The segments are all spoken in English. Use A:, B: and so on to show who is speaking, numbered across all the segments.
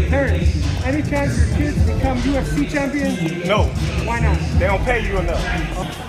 A: Terence, any chance your kids become UFC champions?
B: No.
A: Why not?
B: They don't pay you enough.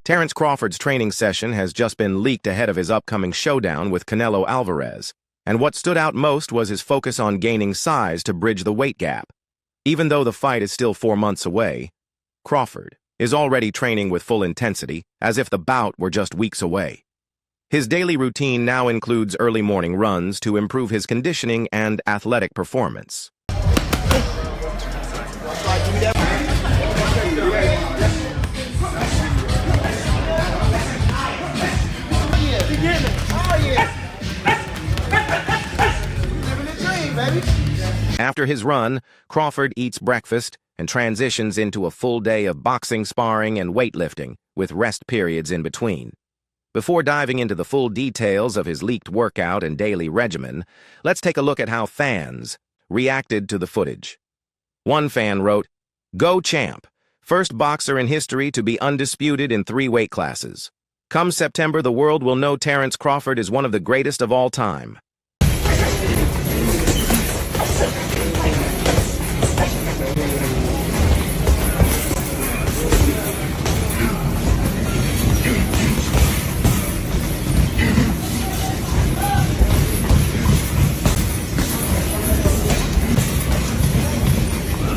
C: Terence Crawford's training session has just been leaked ahead of his upcoming showdown with Canelo Alvarez, and what stood out most was his focus on gaining size to bridge the weight gap. Even though the fight is still 4 months away, Crawford is already training with full intensity, as if the bout were just weeks away. His daily routine now includes early morning runs to improve his conditioning and athletic performance. After his run, Crawford eats breakfast and transitions into a full day of boxing, sparring, and weightlifting, with rest periods in between. Before diving into the full details of his leaked workout and daily regimen, let's take a look at how fans reacted to the footage. One fan wrote, "Go champ, first boxer in history to be undisputed in 3 weight classes. Come September, the world will know Terence Crawford is one of the greatest of all time."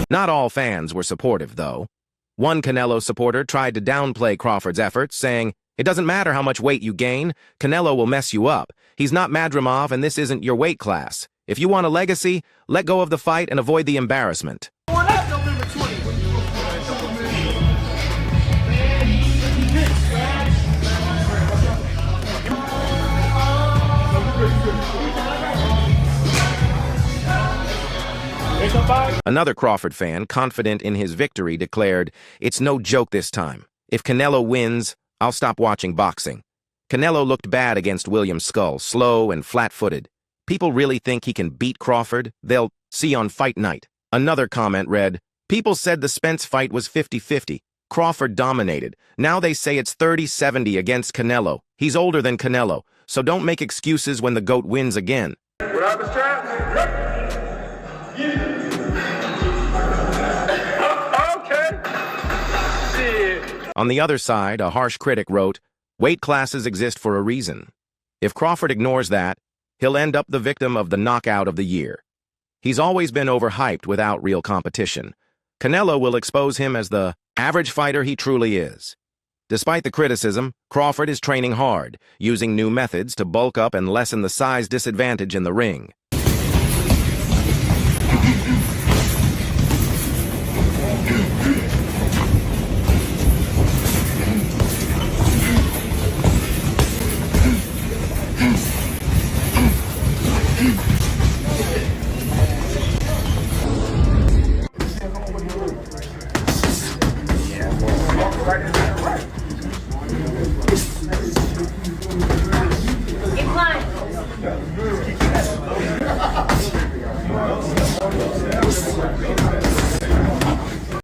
C: Not all fans were supportive, though. One Canelo supporter tried to downplay Crawford's efforts, saying, "It doesn't matter how much weight you gain, Canelo will mess you up. He's not Madrimov and this isn't your weight class. If you want a legacy, let go of the fight and avoid the embarrassment." Another Crawford fan, confident in his victory, declared, "It's no joke this time. If Canelo wins, I'll stop watching boxing." Canelo looked bad against William Skull, slow and flat-footed. "People really think he can beat Crawford? They'll see on fight night." Another comment read, "People said the Spence fight was 50-50. Crawford dominated. Now they say it's 30-70 against Canelo. He's older than Canelo, so don't make excuses when the GOAT wins again." On the other side, a harsh critic wrote, "Weight classes exist for a reason. If Crawford ignores that, he'll end up the victim of the knockout of the year. He's always been overhyped without real competition. Canelo will expose him as the average fighter he truly is." Despite the criticism, Crawford is training hard, using new methods to bulk up and lessen the size disadvantage in the ring.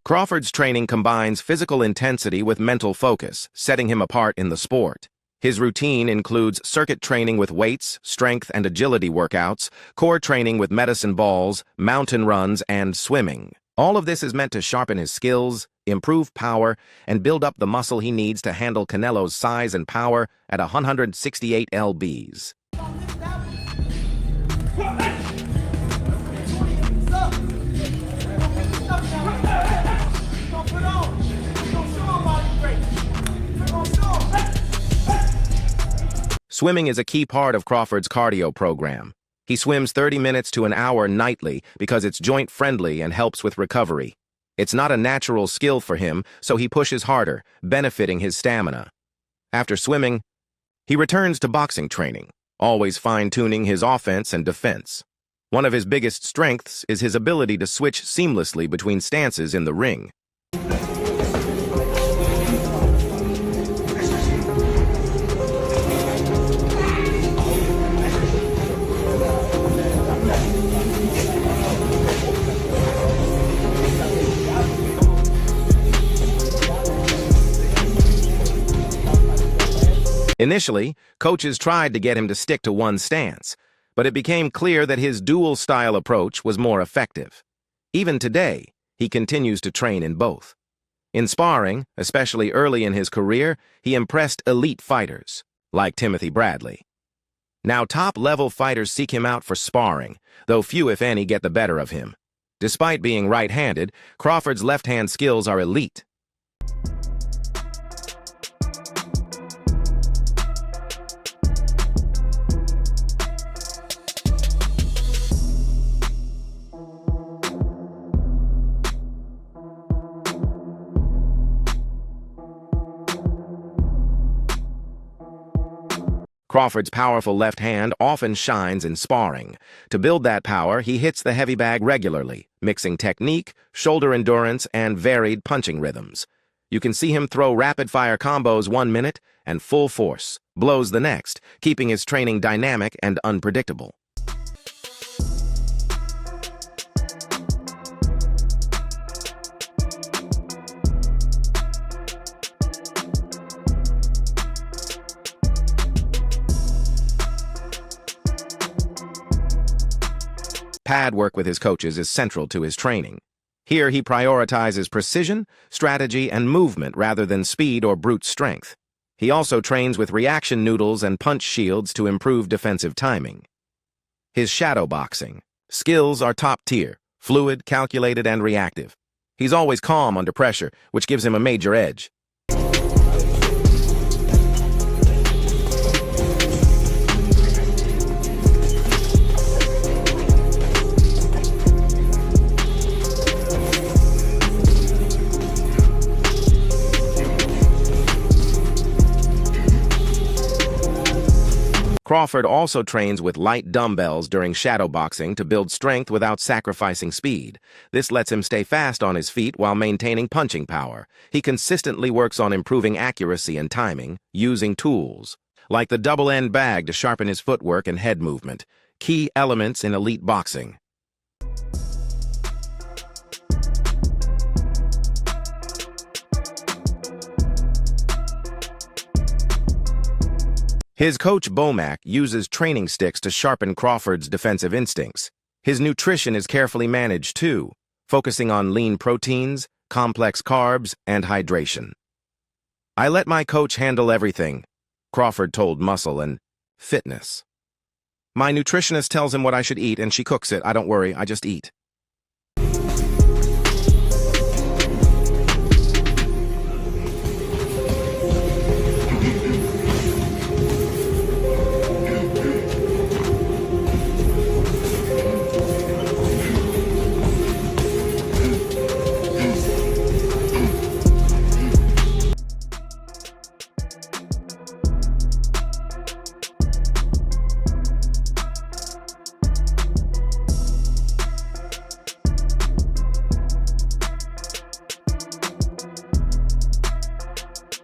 C: Crawford's training combines physical intensity with mental focus, setting him apart in the sport. His routine includes circuit training with weights, strength and agility workouts, core training with medicine balls, mountain runs, and swimming. All of this is meant to sharpen his skills, improve power, and build up the muscle he needs to handle Canelo's size and power at 168 lbs. Swimming is a key part of Crawford's cardio program. He swims 30 minutes to an hour nightly because it's joint-friendly and helps with recovery. It's not a natural skill for him, so he pushes harder, benefiting his stamina. After swimming, he returns to boxing training, always fine-tuning his offense and defense. One of his biggest strengths is his ability to switch seamlessly between stances in the ring. Initially, coaches tried to get him to stick to one stance, but it became clear that his dual-style approach was more effective. Even today, he continues to train in both. In sparring, especially early in his career, he impressed elite fighters, like Timothy Bradley. Now top-level fighters seek him out for sparring, though few, if any, get the better of him. Despite being right-handed, Crawford's left-hand skills are elite. Crawford's powerful left hand often shines in sparring. To build that power, he hits the heavy bag regularly, mixing technique, shoulder endurance, and varied punching rhythms. You can see him throw rapid-fire combos 1 minute and full force, blows the next, keeping his training dynamic and unpredictable. Pad work with his coaches is central to his training. Here he prioritizes precision, strategy, and movement rather than speed or brute strength. He also trains with reaction noodles and punch shields to improve defensive timing. His shadow boxing skills are top tier, fluid, calculated, and reactive. He's always calm under pressure, which gives him a major edge. Crawford also trains with light dumbbells during shadow boxing to build strength without sacrificing speed. This lets him stay fast on his feet while maintaining punching power. He consistently works on improving accuracy and timing, using tools, like the double-end bag to sharpen his footwork and head movement, key elements in elite boxing. His coach Bomack uses training sticks to sharpen Crawford's defensive instincts. His nutrition is carefully managed too, focusing on lean proteins, complex carbs, and hydration. "I let my coach handle everything," Crawford told Muscle and Fitness. "My nutritionist tells him what I should eat and she cooks it. I don't worry, I just eat."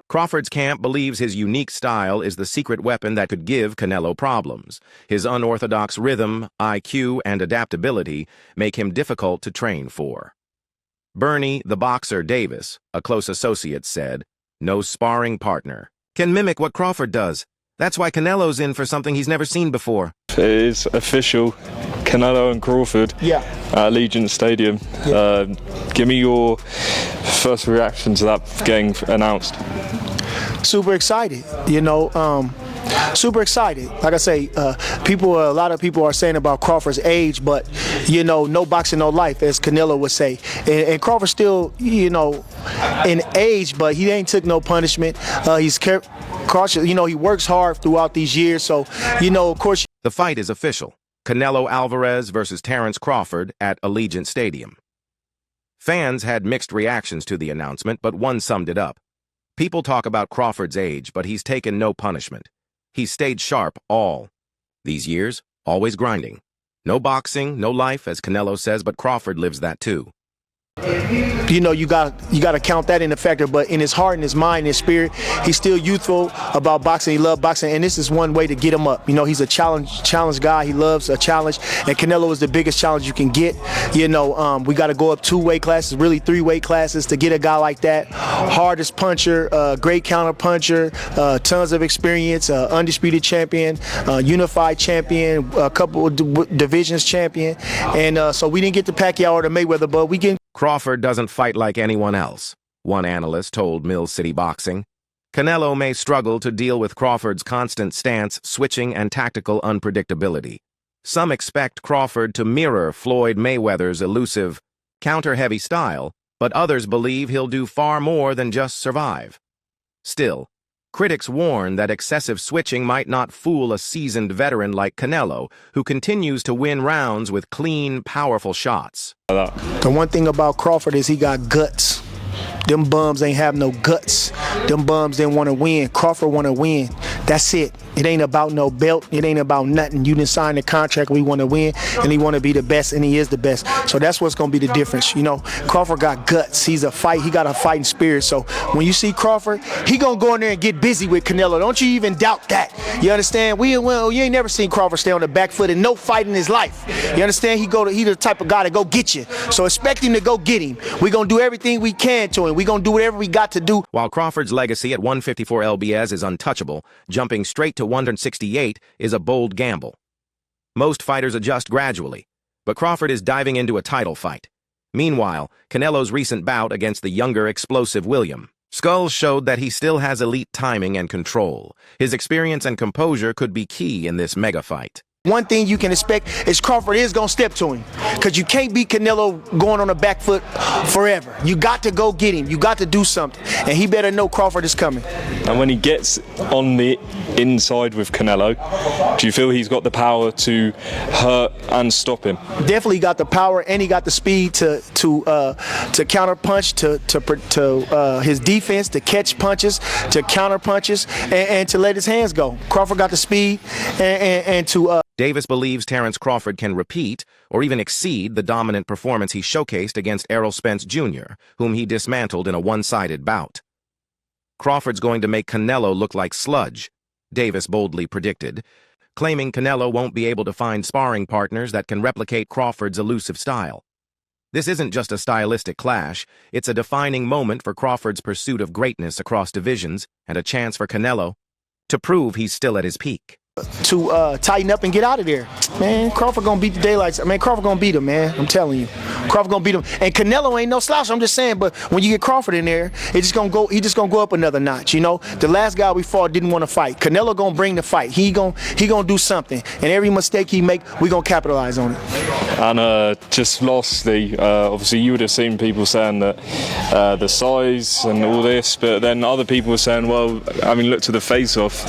C: Crawford's camp believes his unique style is the secret weapon that could give Canelo problems. His unorthodox rhythm, IQ, and adaptability make him difficult to train for. Bernie, the boxer Davis, a close associate, said, "No sparring partner can mimic what Crawford does. That's why Canelo's in for something he's never seen before."
D: It is official. Canelo and Crawford at Allegiant Stadium. Give me your first reaction to that getting announced.
E: Super excited, super excited. Like I say, a lot of people are saying about Crawford's age, but no boxing, no life, as Canelo would say. And Crawford still, in age, but he ain't took no punishment. He's cautious. He works hard throughout these years, so of course.
C: The fight is official. Canelo Alvarez versus Terence Crawford at Allegiant Stadium. Fans had mixed reactions to the announcement, but one summed it up. People talk about Crawford's age, but he's taken no punishment. He's stayed sharp all these years, always grinding. No boxing, no life, as Canelo says, but Crawford lives that too.
E: You know, you got to count that in the factor, but in his heart and his mind and his spirit, he's still youthful about boxing. He loves boxing, and this is one way to get him up. You know, he's a challenge guy. He loves a challenge, and Canelo is the biggest challenge you can get. You know, we got to go up 2 weight classes, really 3 weight classes to get a guy like that. Hardest puncher, great counter puncher, tons of experience, undisputed champion, unified champion, a couple of divisions champion, and so we didn't get the Pacquiao or the Mayweather, but we get.
C: Crawford doesn't fight like anyone else, one analyst told Mill City Boxing. Canelo may struggle to deal with Crawford's constant stance, switching, and tactical unpredictability. Some expect Crawford to mirror Floyd Mayweather's elusive, counter-heavy style, but others believe he'll do far more than just survive. Still, critics warn that excessive switching might not fool a seasoned veteran like Canelo, who continues to win rounds with clean, powerful shots.
E: The one thing about Crawford is he got guts. Them bums ain't have no guts. Them bums didn't want to win. Crawford want to win. That's it. It ain't about no belt. It ain't about nothing. You didn't sign the contract. We want to win, and he want to be the best, and he is the best. So that's what's going to be the difference. You know, Crawford got guts. He's a fight. He got a fighting spirit. So when you see Crawford, he going to go in there and get busy with Canelo. Don't you even doubt that. You understand? You ain't never seen Crawford stay on the back foot in no fight in his life. You understand? He the type of guy to go get you. So expect him to go get him. We going to do everything we can to him. We going to do whatever we got to do.
C: While Crawford's legacy at 154 lbs is untouchable, jumping straight to 168 is a bold gamble. Most fighters adjust gradually, but Crawford is diving into a title fight. Meanwhile, Canelo's recent bout against the younger, explosive William Skulls showed that he still has elite timing and control. His experience and composure could be key in this mega fight.
E: One thing you can expect is Crawford is going to step to him, because you can't beat Canelo going on the back foot forever. You got to go get him. You got to do something, and he better know Crawford is coming.
D: And when he gets on the inside with Canelo, do you feel he's got the power to hurt and stop him?
E: Definitely got the power, and he got the speed to counter punch, to his defense, to catch punches, to counter punches, and to let his hands go. Crawford got the speed and to
C: Davis believes Terence Crawford can repeat or even exceed the dominant performance he showcased against Errol Spence Jr., whom he dismantled in a one-sided bout. Crawford's going to make Canelo look like sludge, Davis boldly predicted, claiming Canelo won't be able to find sparring partners that can replicate Crawford's elusive style. This isn't just a stylistic clash, it's a defining moment for Crawford's pursuit of greatness across divisions and a chance for Canelo to prove he's still at his peak.
E: To tighten up and get out of there. Man, Crawford gonna beat the daylights. Crawford gonna beat him, man. I'm telling you. Crawford gonna beat him. And Canelo ain't no slouch, I'm just saying, but when you get Crawford in there, he just gonna go up another notch, you know? The last guy we fought didn't want to fight. Canelo gonna bring the fight. He gonna do something. And every mistake he make, we gonna capitalize on it.
D: And just lastly, obviously you would have seen people saying that the size and all this, but then other people were saying, well, I mean, look to the face-off.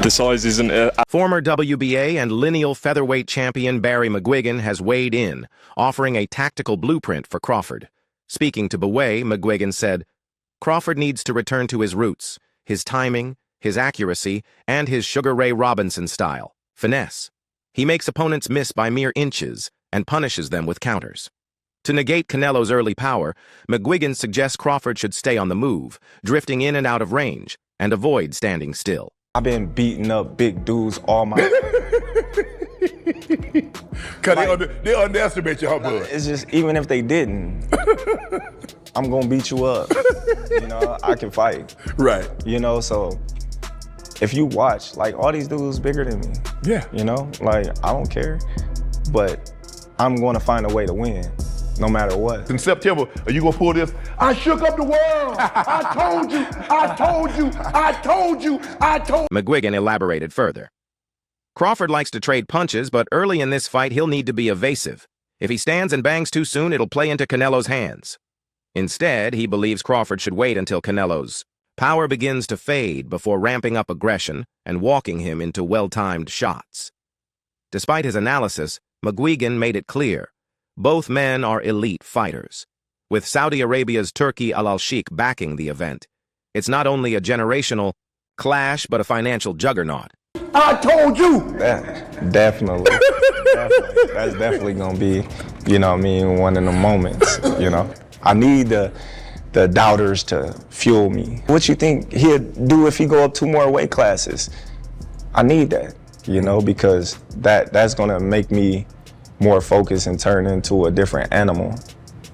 D: The size isn't...
C: Former WBA and lineal featherweight champion Barry McGuigan has weighed in, offering a tactical blueprint for Crawford. Speaking to Beway, McGuigan said, "Crawford needs to return to his roots, his timing, his accuracy, and his Sugar Ray Robinson style, finesse. He makes opponents miss by mere inches and punishes them with counters." To negate Canelo's early power, McGuigan suggests Crawford should stay on the move, drifting in and out of range, and avoid standing still.
F: I've been beating up big dudes all my
B: Cause they underestimate your bud.
F: It's just, even if they didn't, I'm gonna beat you up. You know, I can fight.
B: Right.
F: You know, so if you watch, like, all these dudes bigger than me.
B: Yeah.
F: You know, like, I don't care, but I'm gonna find a way to win, no matter what.
B: In September, are you gonna pull this? I shook up the world. I told you. I told you. I told you. I told.
C: McGuigan elaborated further. Crawford likes to trade punches, but early in this fight, he'll need to be evasive. If he stands and bangs too soon, it'll play into Canelo's hands. Instead, he believes Crawford should wait until Canelo's power begins to fade before ramping up aggression and walking him into well-timed shots. Despite his analysis, McGuigan made it clear, both men are elite fighters. with Saudi Arabia's Turki Al-Sheikh backing the event. It's not only a generational clash, but a financial juggernaut.
B: I told you.
F: Definitely. That's definitely gonna be, you know what I mean, one of the moments, you know. I need the doubters to fuel me. What you think he'd do if he go up 2 more weight classes? I need that, you know, because that's gonna make me more focused and turn into a different animal.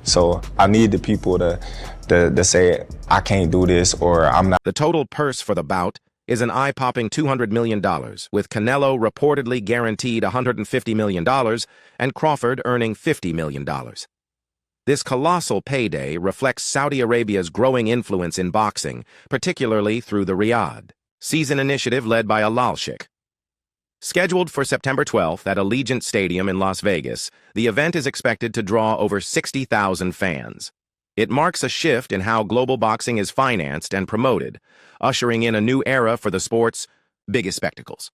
F: So I need the people to say, I can't do this, or I'm not.
C: The total purse for the bout is an eye-popping $200 million, with Canelo reportedly guaranteed $150 million and Crawford earning $50 million. This colossal payday reflects Saudi Arabia's growing influence in boxing, particularly through the Riyadh season initiative led by Al-Sheikh. Scheduled for September 12th at Allegiant Stadium in Las Vegas, the event is expected to draw over 60,000 fans. It marks a shift in how global boxing is financed and promoted, ushering in a new era for the sport's biggest spectacles.